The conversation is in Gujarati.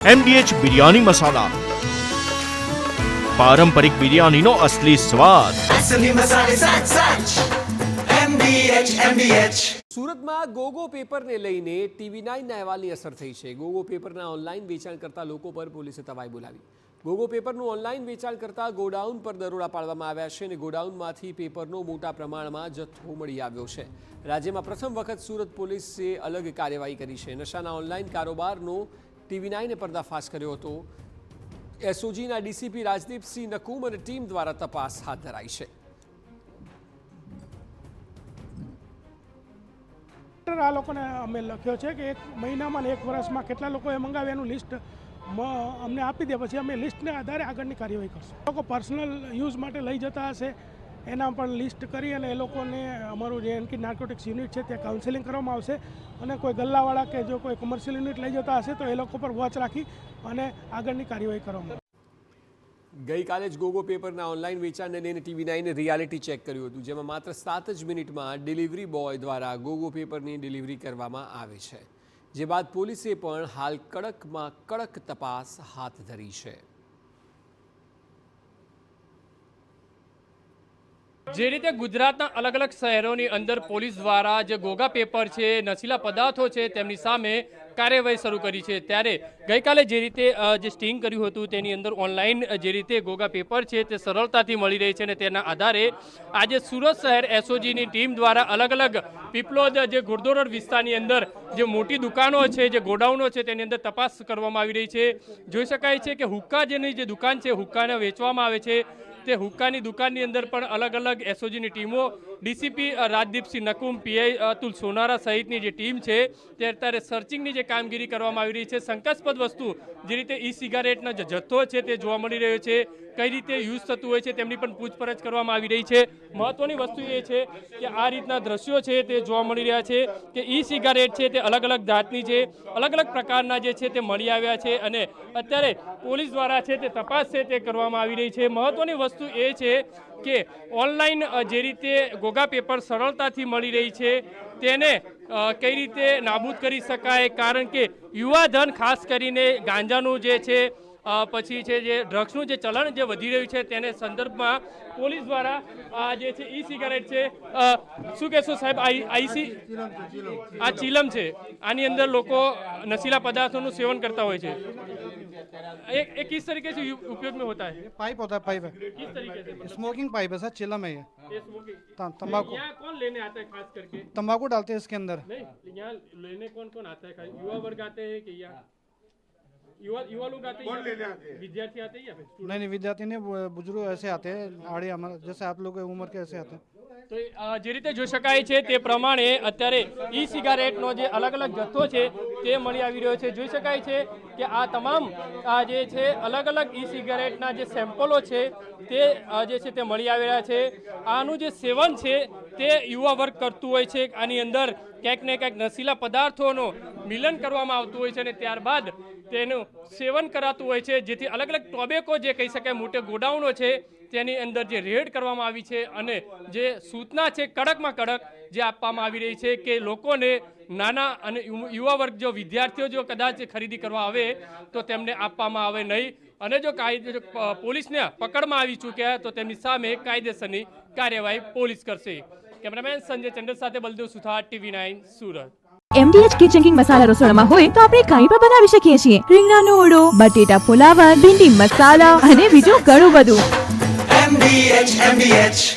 MDH બિરયાની મસાલા, પારંપરિક બિરયાનીનો અસલી સ્વાદ। असली मसाले साच साच MDH સુરતમાં ગોગો પેપરને લઈને TV9 ના અહેવાલની અસર થઈ છે। ગોગો પેપરના ઓનલાઈન વેચાણ કરતા લોકો પર પોલીસે તવાઈ બોલાવી। ગોગો પેપરનું ઓનલાઈન વેચાણ કરતા ગોડાઉન પર દરોડા પાડવામાં આવ્યા છે અને ગોડાઉનમાંથી પેપરનો મોટા પ્રમાણમાં જથ્થો મળી આવ્યો છે। રાજ્યમાં પ્રથમ વખત સુરત પોલીસે અલગ કાર્યવાહી કરી છે। નશાના ઓનલાઈન કારોબારનો TV9એ પર્દાફાશ કર્યો હતો। એસઓજીના ડીસીપી રાજદીપસિંહ નકુમ અને ટીમ દ્વારા તપાસ હાથ ધરાઈ છે। આ લોકોને અમે લખ્યો છે કે એક મહિનામાં ને એક વર્ષમાં કેટલા લોકોએ મંગાવ્યું એનું લિસ્ટ અમને આપી દે, પછી અમે લિસ્ટને આધારે આગળની કાર્યવાહી કરશું। લોકો પર્સનલ યુઝ માટે લઈ જતા હશે એના પણ લિસ્ટ કરી અને એ લોકોને અમારું જે એન્ટી નાર્કોટિક્સ યુનિટ છે ત્યાં કાઉન્સેલિંગ કરવામાં આવશે અને કોઈ ગલ્લાવાળા કે જો કોઈ કોમર્શિયલ યુનિટ લઈ જતા હશે તો એ લોકો પર વોચ રાખી અને આગળની કાર્યવાહી કરવામાં આવશે। ગઈકાલે જ ગોગો પેપરના ઓનલાઈન વેચાણને લઈને TV9એ રિયાલિટી ચેક કર્યું હતું, જેમાં માત્ર 7 જ મિનિટમાં ડિલિવરી બોય દ્વારા ગોગો પેપરની ડિલિવરી કરવામાં આવે છે। જે બાદ પોલીસે પણ હાલ કડકમાં કડક તપાસ હાથ ધરી છે। જે રીતે ગુજરાતના અલગ અલગ શહેરોની અંદર પોલીસ દ્વારા જે ગોગા પેપર છે, નશીલા પદાર્થો છે, તેમની સામે કાર્યવાહી શરૂ કરી છે, ત્યારે ગઈકાલે જે રીતે જે સ્ટિંગ કર્યું હતું તેની અંદર ઓનલાઈન જે રીતે ગોગા પેપર છે તે સરળતાથી મળી રહી છે અને તેના આધારે આજે સુરત શહેર એસઓજીની ટીમ દ્વારા અલગ અલગ પીપલોદ જે ઘોડદોડ વિસ્તારની અંદર જે મોટી દુકાનો છે, જે ગોડાઉનો છે, તેની અંદર તપાસ કરવામાં આવી રહી છે। જોઈ શકાય છે કે હુક્કા જેની જે દુકાન છે, હુક્કાને વેચવામાં આવે છે, તે હુક્કાની દુકાનની અંદર પણ અલગ અલગ એસઓજીની ટીમો, ડીસીપી રાજદીપસિંહ નકુમ, પીઆઈ અતુલ સોનારા સહિતની જે ટીમ છે તે અત્યારે સર્ચિંગની જે કામગીરી કરવામાં આવી રહી છે। શંકાસ્પદ વસ્તુ જે રીતે ઈ સિગારેટનો જે જથ્થો છે તે જોવા મળી રહ્યો છે, કઈ રીતે યુઝ થતું હોય છે તેમની પણ પૂછપરછ કરવામાં આવી રહી છે। મહત્વની વસ્તુ એ છે કે આ રીતના દ્રશ્યો છે તે જોવા મળી રહ્યા છે કે ઈ સિગારેટ છે તે અલગ અલગ જાતની છે, અલગ અલગ પ્રકારના જે છે તે મળી આવ્યા છે અને અત્યારે પોલીસ દ્વારા છે તે તપાસ છે તે કરવામાં આવી રહી છે। મહત્વની વસ્તુ એ છે કે ઓનલાઈન જે રીતે ગોગા પેપર સરળતાથી મળી રહી છે તેને કઈ રીતે નાબૂદ કરી શકાય, કારણ કે યુવાધન ખાસ કરીને ગાંજાનું જે છે પછી છે જે ડ્રગ્સનું જે ચલણ જે વધી રહ્યું છે તેને સંદર્ભમાં પોલીસ દ્વારા આ જે છે ઈ સિગારેટ છે, શું કહેશો સાહેબ? આ ચીલમ છે, આની અંદર લોકો નશીલા પદાर्थों सेवन करता હોય છે। ये किस तरीके से उपयोग में होता है? पाइप होता है, पाइप है। किस तरीके से? स्मोकिंग पाइप है सर, चिलम है ये स्मोकिंग तंबाकू यहाँ कौन लेने आता है खास करके? तंबाकू डालते हैं इसके अंदर। नहीं, यहाँ लेने कौन कौन आता है? युवा वर्ग आते हैं कि या युवा लोग आते हैं? विद्यार्थी आते हैं या फिर नहीं नहीं, विद्यार्थी नहीं, बुजुर्ग ऐसे आते हैं, आड़े हमारे जैसे आप लोग उम्र के ऐसे आते हैं। તો જે રીતે જોઈ શકાય છે તે પ્રમાણે અત્યારે ઈ સિગારેટનો જે અલગ અલગ જથ્થો છે તે મળી આવી રહ્યો છે। જોઈ શકાય છે કે આ તમામ આ જે છે અલગ અલગ ઈ સિગારેટના જે સેમ્પલો છે તે જે છે તે મળી આવેલા છે। આનું જે સેવન છે તે યુવા વર્ગ કરતું હોય છે, આની અંદર ક્યાંક ને ક્યાંક નશીલા પદાર્થોનું મિલન કરવામાં આવતું હોય છે અને ત્યારબાદ તેનું સેવન કરાતું હોય છે, જેથી અલગ અલગ ટોબેકો જે કહી શકાય મોટે ગોડાઉનો છે તેની અંદર જે રેડ કરવામાં આવી છે અને જે સૂચના છે કડકમાં કડક જે આપવામાં આવી રહી છે કે લોકોને નાના અને યુવા વર્ગ જો વિદ્યાર્થીઓ જો કદાચ ખરીદી કરવા આવે તો તેમને આપવામાં આવે નહીં અને જો પોલીસને પકડમાં આવી ચૂક્યા તો તેમની સામે કાયદેસરની કાર્યવાહી પોલીસ કરશે। કેમેરામેન સંજય ચંદ્ર સાથે Baldev Suthar, TV9 Surat. MDH kitchen king masala રસોડામાં હોય તો આપણે કંઈ પણ બનાવી શકીએ છીએ। રીંગણાનો ઓળો, બટેટા ફુલાવર, ભીંડી મસાલા અને બીજું ઘણું બધું। MDH